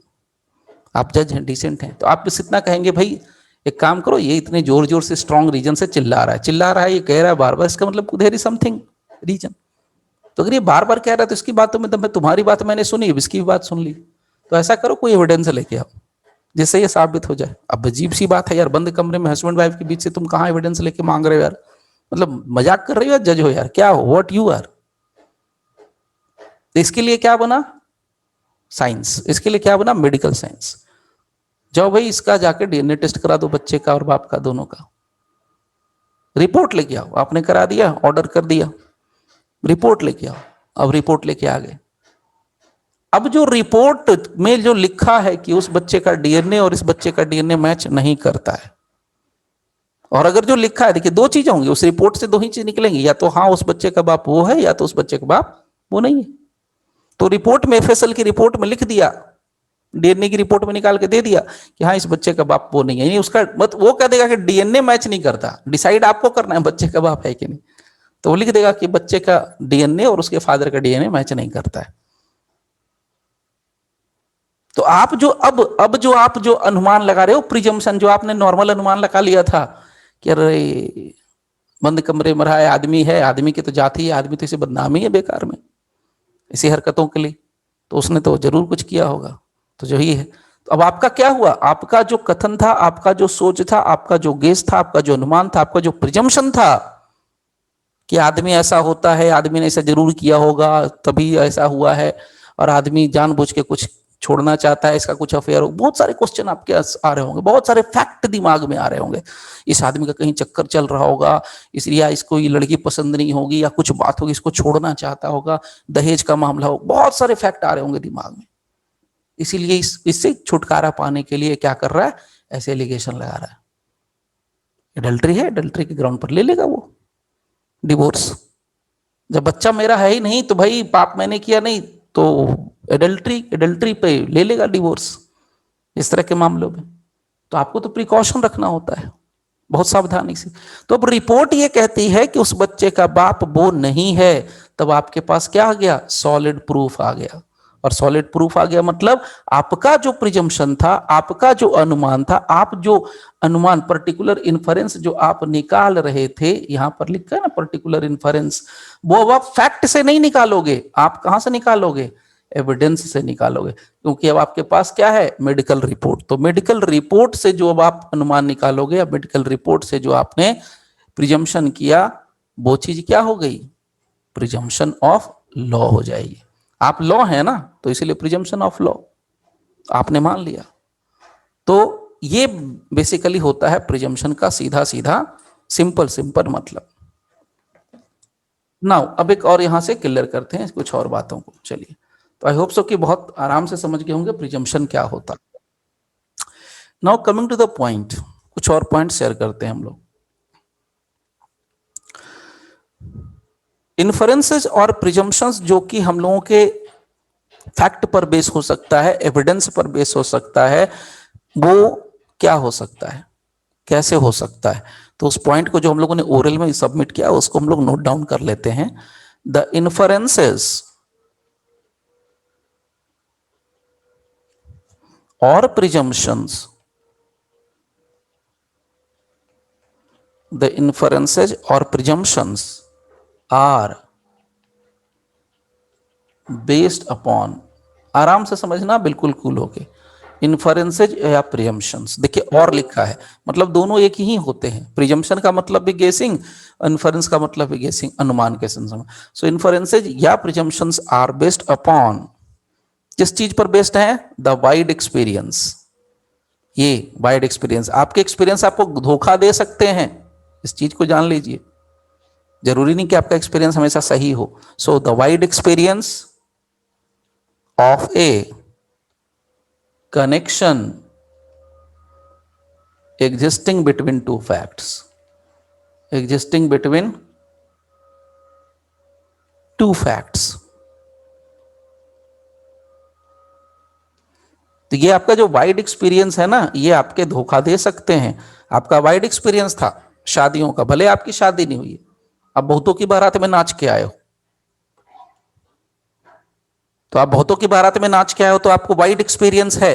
आप जज हैं, डिसेंट हैं, तो आप बस इतना कहेंगे भाई एक काम करो, ये इतने जोर जोर से स्ट्रॉन्ग रीजन से चिल्ला रहा है, ये कह रहा है बार बार, इसका मतलब देयर इज समथिंग रीजन। तो अगर ये बार बार कह रहा है तो इसकी बातों में, मैं तुम्हारी बात मैंने सुनी, इसकी भी बात सुन ली, तो ऐसा करो कोई एविडेंस लेके आओ जिससे ये साबित हो जाए। अब अजीब सी बात है यार, बंद कमरे में हस्बैंड वाइफ के बीच से तुम कहाँ एविडेंस लेके मांग रहे हो यार, मतलब मजाक कर रही हो, जज हो यार, क्या हो, व्हाट यू आर। इसके लिए क्या बना साइंस, इसके लिए क्या बना मेडिकल साइंस। जाओ भाई इसका जाके डीएनए टेस्ट करा दो, बच्चे का और बाप का दोनों का, रिपोर्ट लेके आओ। आपने करा दिया, ऑर्डर कर दिया, रिपोर्ट लेके आओ। अब रिपोर्ट लेके आ गए, अब जो रिपोर्ट में जो लिखा है कि उस बच्चे का डीएनए और इस बच्चे का डीएनए मैच नहीं करता है, और अगर जो लिखा है, देखिए 2 चीजें होंगी उस रिपोर्ट से, 2 ही चीज निकलेंगी, या तो हाँ उस बच्चे का बाप वो है, या तो उस बच्चे का बाप वो नहीं है। तो रिपोर्ट में, एफएसएल की रिपोर्ट में लिख दिया, डीएनए की रिपोर्ट में निकाल के दे दिया कि हाँ इस बच्चे का बाप वो नहीं है, उसका मत वो कह देगा कि डीएनए मैच नहीं करता, डिसाइड आपको करना है बच्चे का बाप है कि नहीं। तो वो लिख देगा कि बच्चे का डीएनए और उसके फादर का डीएनए मैच नहीं करता है। तो आप जो अब जो आप जो अनुमान लगा रहे हो, प्रिजम्पशन, जो आपने नॉर्मल अनुमान लगा लिया था कि अरे बंद कमरे में रहा है, आदमी है, आदमी की तो जाति है, आदमी तो इसे बदनामी है बेकार में इसी हरकतों के लिए, तो उसने तो जरूर कुछ किया होगा, तो जो ही है। तो अब आपका क्या हुआ, आपका जो कथन था, आपका जो सोच था, आपका जो गेस था, आपका जो अनुमान था, आपका जो प्रिजम्पशन था कि आदमी ऐसा होता है, आदमी ने ऐसा जरूर किया होगा तभी ऐसा हुआ है, और आदमी जानबूझ के कुछ छोड़ना चाहता है, इसका कुछ अफेयर हो, बहुत सारे क्वेश्चन आपके आ रहे होंगे, बहुत सारे फैक्ट दिमाग में आ रहे होंगे। इस आदमी का कहीं चक्कर चल रहा होगा, इसलिए या इसको ये लड़की पसंद नहीं होगी, या कुछ बात होगी, इसको छोड़ना चाहता होगा, दहेज का मामला हो, बहुत सारे फैक्ट आ रहे होंगे दिमाग में। इसीलिए इससे छुटकारा पाने के लिए क्या कर रहा है, ऐसे एलिगेशन लगा रहा है। एडल्ट्री है, एडल्ट्री के ग्राउंड पर ले लेगा वो डिवोर्स। जब बच्चा मेरा है ही नहीं तो भाई पाप मैंने किया नहीं, तो एडल्ट्री एडल्ट्री पे ले लेगा डिवोर्स इस तरह के मामलों में। तो आपको तो प्रिकॉशन रखना होता है बहुत सावधानी से। तो अब रिपोर्ट ये कहती है कि उस बच्चे का बाप वो नहीं है, तब आपके पास क्या आ गया, सॉलिड प्रूफ आ गया। और सॉलिड प्रूफ आ गया मतलब आपका जो प्रिजम्पशन था, आपका जो अनुमान था, आप जो अनुमान पर्टिकुलर इन्फरेंस जो आप निकाल रहे थे, यहां पर लिखा है ना पर्टिकुलर इन्फरेंस, वो अब आप फैक्ट से नहीं निकालोगे, आप कहां से निकालोगे, एविडेंस से निकालोगे। क्योंकि अब आपके पास क्या है, मेडिकल रिपोर्ट। तो मेडिकल रिपोर्ट से जो अब आप अनुमान निकालोगे, या मेडिकल रिपोर्ट से जो आपने प्रिजम्पशन किया, वो चीज क्या हो गई, प्रिजम्पशन ऑफ लॉ हो जाएगी। आप लॉ है ना, तो इसीलिए प्रिजम्पशन ऑफ लॉ आपने मान लिया। तो ये बेसिकली होता है प्रिजम्पशन का सीधा सीधा सिंपल सिंपल मतलब। नाउ अब एक और यहां से क्लियर करते हैं कुछ और बातों को। चलिए, तो आई होप सो कि बहुत आराम से समझ गए होंगे प्रिजम्पशन क्या होता है। Now coming to the point, कुछ और पॉइंट शेयर करते हैं हम लोग। इन्फरेंसेस और प्रिजम्पशंस जो कि हम लोगों के फैक्ट पर बेस हो सकता है, एविडेंस पर बेस हो सकता है, वो क्या हो सकता है, कैसे हो सकता है। तो उस पॉइंट को जो हम लोगों ने ओरल में सबमिट किया उसको हम लोग नोट डाउन कर लेते हैं। द इन्फरेंसेस और presumptions, the inferences or presumptions are based upon, आराम से समझना बिल्कुल कूल होके, इन्फरेंसेज या प्रिजम्पशंस। देखिए और लिखा है, मतलब दोनों एक ही होते हैं। प्रिजम्पशन का मतलब भी गेसिंग, इन्फरेंस का मतलब भी गेसिंग, अनुमान के सेंस में। सो इन्फरेंसेज या प्रिजम्पशंस आर बेस्ड अपॉन, किस चीज पर बेस्ड है, द वाइड एक्सपीरियंस। ये वाइड एक्सपीरियंस, आपके एक्सपीरियंस आपको धोखा दे सकते हैं, इस चीज को जान लीजिए। जरूरी नहीं कि आपका एक्सपीरियंस हमेशा सही हो। So the wide experience of A connection existing between two facts, existing between two facts। तो ये आपका जो वाइड एक्सपीरियंस है ना, ये आपके धोखा दे सकते हैं। आपका वाइड एक्सपीरियंस था शादियों का, भले आपकी शादी नहीं हुई, आप बहुतों की बारात में नाच के आए हो, तो आप बहुतों की बारात में नाच के आए हो, तो आपको वाइड एक्सपीरियंस है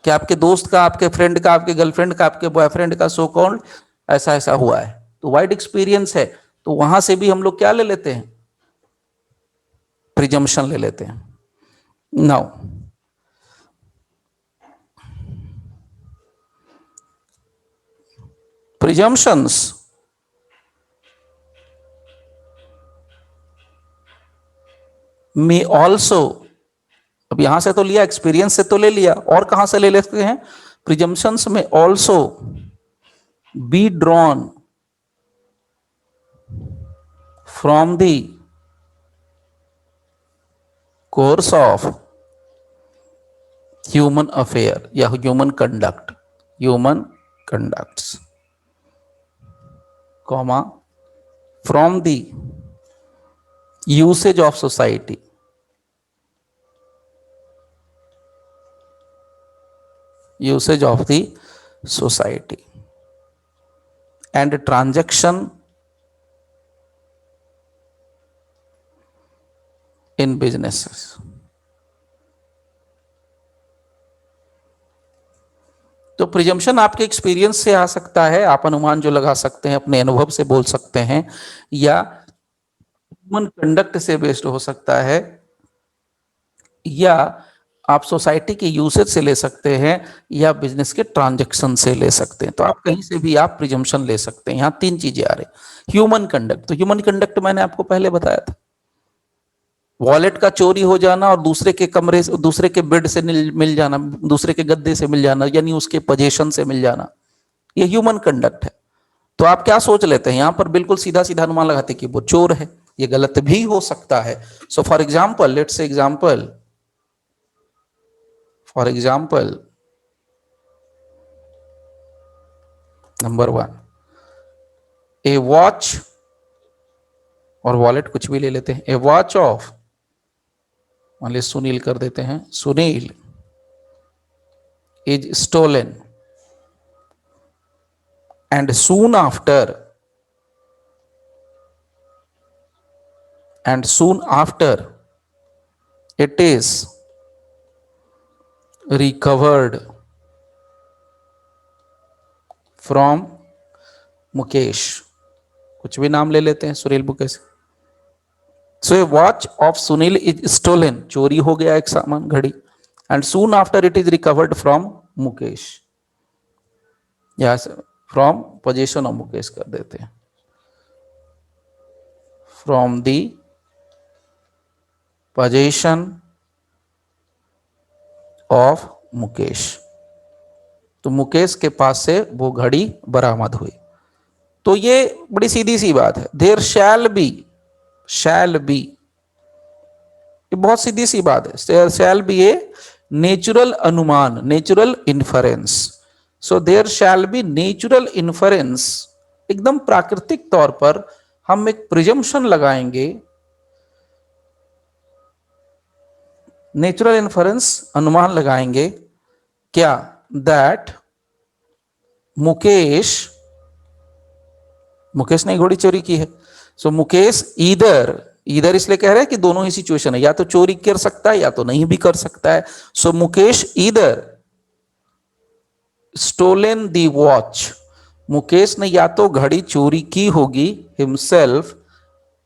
कि आपके दोस्त का, आपके फ्रेंड का, आपके गर्लफ्रेंड का, आपके बॉयफ्रेंड का सो कॉल्ड ऐसा ऐसा हुआ है, तो वाइड एक्सपीरियंस है। तो वहां से भी हम लोग क्या ले लेते हैं, प्रिजम्पशन ले लेते हैं। नाउ प्रिजम्पशंस में ऑल्सो, अब यहां से तो लिया, एक्सपीरियंस से तो ले लिया, और कहां से ले लेते हैं, प्रिजम्पशंस में also be drawn from the course of human affair या human conduct, human conducts, comma from the usage of society, usage of the society and transaction in businesses. तो प्रिजम्पशन आपके एक्सपीरियंस से आ सकता है, आप अनुमान जो लगा सकते हैं अपने अनुभव से बोल सकते हैं, या ह्यूमन कंडक्ट से बेस्ड हो सकता है, या आप सोसाइटी के यूसेज से ले सकते हैं, या बिजनेस के ट्रांजैक्शन से ले सकते हैं। तो आप कहीं से भी आप प्रिजम्पशन ले सकते हैं। यहाँ तीन चीजें आ रही। ह्यूमन कंडक्ट, तो ह्यूमन कंडक्ट मैंने आपको पहले बताया था, वॉलेट का चोरी हो जाना और दूसरे के कमरे से, दूसरे के बेड से मिल जाना, दूसरे के गद्दे से मिल जाना, यानी उसके पोजीशन से मिल जाना, ये ह्यूमन कंडक्ट है। तो आप क्या सोच लेते हैं, यहां पर बिल्कुल सीधा सीधा अनुमान लगाते कि वो चोर है। ये गलत भी हो सकता है। So for example, let's say example, for example number 1, A watch, और वॉलेट कुछ भी ले लेते हैं, ए वॉच ऑफ, मान लीजिए सुनील कर देते हैं, Sunil is stolen, and soon after, and soon after it is recovered from Mukesh, कुछ भी नाम ले लेते हैं, Sunil Mukesh. So a watch of Sunil is stolen, चोरी हो गया एक सामान, घड़ी, and soon after it is recovered from Mukesh, या फ्रॉम पोजीशन ऑफ मुकेश कर देते हैं, from the possession of Mukesh. तो मुकेश के पास से वो घड़ी बरामद हुई। तो ये बड़ी सीधी सी बात है, there shall be, shall be, ये बहुत सीधी सी बात है, there shall be a natural अनुमान, natural inference. So there shall be natural inference, एकदम प्राकृतिक तौर पर हम एक प्रिजम्पशन लगाएंगे, नेचुरल इन्फरेंस अनुमान लगाएंगे, क्या, दैट मुकेश, मुकेश ने घोड़ी चोरी की है। सो मुकेश ईदर, इधर इसलिए कह रहे हैं कि दोनों ही सिचुएशन है, या तो चोरी कर सकता है या तो नहीं भी कर सकता है। सो मुकेश ईदर स्टोलन दी वॉच, मुकेश ने या तो घड़ी चोरी की होगी हिमसेल्फ,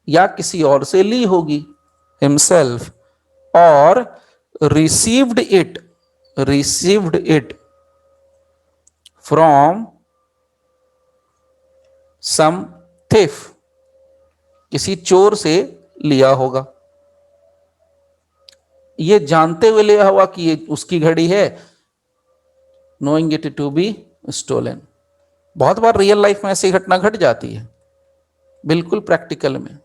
या किसी और से ली होगी हिमसेल्फ, और received it, received it from some thief, किसी चोर से लिया होगा, ये जानते हुए लिया होगा कि ये उसकी घड़ी है, knowing it to be stolen. बहुत बार रियल लाइफ में ऐसी घटना घट जाती है, बिल्कुल प्रैक्टिकल में।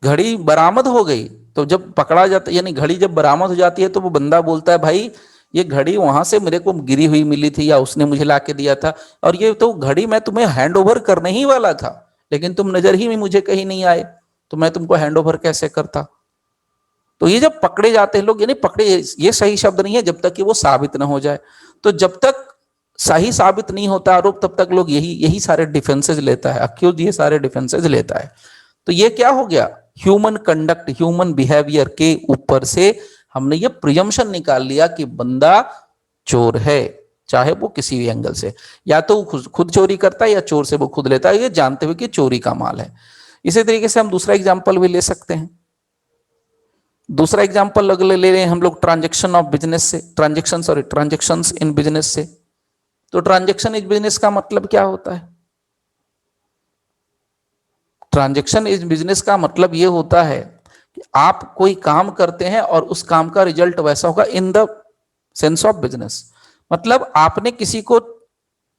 घड़ी बरामद हो गई तो जब पकड़ा जाता, यानी घड़ी जब बरामद हो जाती है तो वो बंदा बोलता है भाई ये घड़ी वहां से मेरे को गिरी हुई मिली थी, या उसने मुझे ला के दिया था, और ये तो घड़ी मैं तुम्हें हैंड ओवर करने ही वाला था, लेकिन तुम नजर ही में मुझे कहीं नहीं आए, तो मैं तुमको हैंड ओवर कैसे करता। तो ये जब पकड़े जाते हैं लोग, यानी पकड़े ये सही शब्द नहीं है, जब तक कि वो साबित ना हो जाए, तो जब तक सही साबित नहीं होता आरोप, तब तक लोग यही यही सारे डिफेंसेज लेता है, अक्यूज ये सारे डिफेंसेज लेता है। तो ये क्या हो गया, ह्यूमन कंडक्ट, ह्यूमन बिहेवियर के ऊपर से हमने ये प्रिजम्पशन निकाल लिया कि बंदा चोर है, चाहे वो किसी भी एंगल से, या तो खुद चोरी करता है या चोर से वो खुद लेता है, ये जानते हुए कि चोरी का माल है। इसी तरीके से हम दूसरा एग्जाम्पल भी ले सकते हैं। दूसरा एग्जाम्पल ले रहे हैं हम लोग ट्रांजेक्शन ऑफ बिजनेस से, transaction sorry transaction in business से। तो ट्रांजेक्शन इज बिजनेस का मतलब क्या होता है, ट्रांजेक्शन इज बिजनेस का मतलब ये होता है कि आप कोई काम करते हैं और उस काम का रिजल्ट वैसा होगा in the sense of business. मतलब आपने किसी को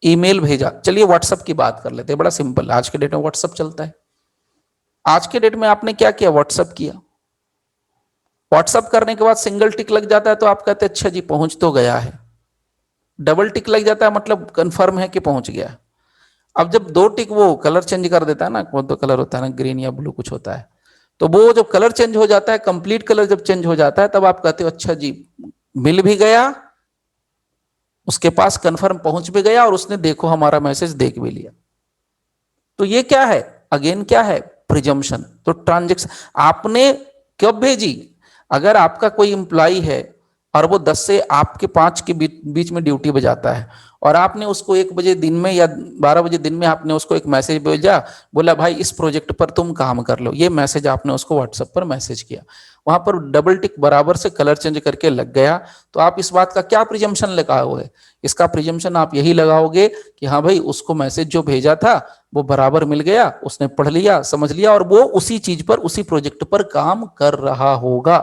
ईमेल भेजा, चलिए व्हाट्सएप की बात कर लेते हैं, बड़ा सिंपल, आज के डेट में व्हाट्सएप चलता है। आज के डेट में आपने क्या किया, व्हाट्सएप किया, व्हाट्सएप करने के बाद सिंगल टिक लग जाता है तो आप कहते हैं अच्छा जी पहुंच तो गया है, डबल टिक लग जाता है मतलब कंफर्म है कि पहुंच गया। अब जब दो टिक वो कलर चेंज कर देता है ना, कौन तो कलर होता है ना, ग्रीन या ब्लू कुछ होता है, तो वो जब कलर चेंज हो जाता है, कंप्लीट कलर जब चेंज हो जाता है, तब आप कहते हो अच्छा जी मिल भी गया, उसके पास कंफर्म पहुंच भी गया, और उसने देखो हमारा मैसेज देख भी लिया। तो ये क्या है, अगेन क्या है, प्रिजम्पशन। तो ट्रांजेक्शन आपने कब भेजी, अगर आपका कोई इंप्लॉई है और वो 10 से आपके 5 के बीच में ड्यूटी बजाता है और आपने उसको 1 बजे दिन में या 12 बजे दिन में आपने उसको एक मैसेज भेजा, बोला भाई इस प्रोजेक्ट पर तुम काम कर लो, ये मैसेज आपने उसको व्हाट्सएप पर मैसेज किया, वहां पर डबल टिक बराबर से कलर चेंज करके लग गया, तो आप इस बात का क्या प्रिजम्पशन लगाओगे? इसका प्रिजम्पशन आप यही लगाओगे कि हाँ भाई उसको मैसेज जो भेजा था वो बराबर मिल गया, उसने पढ़ लिया समझ लिया और वो उसी चीज पर उसी प्रोजेक्ट पर काम कर रहा होगा।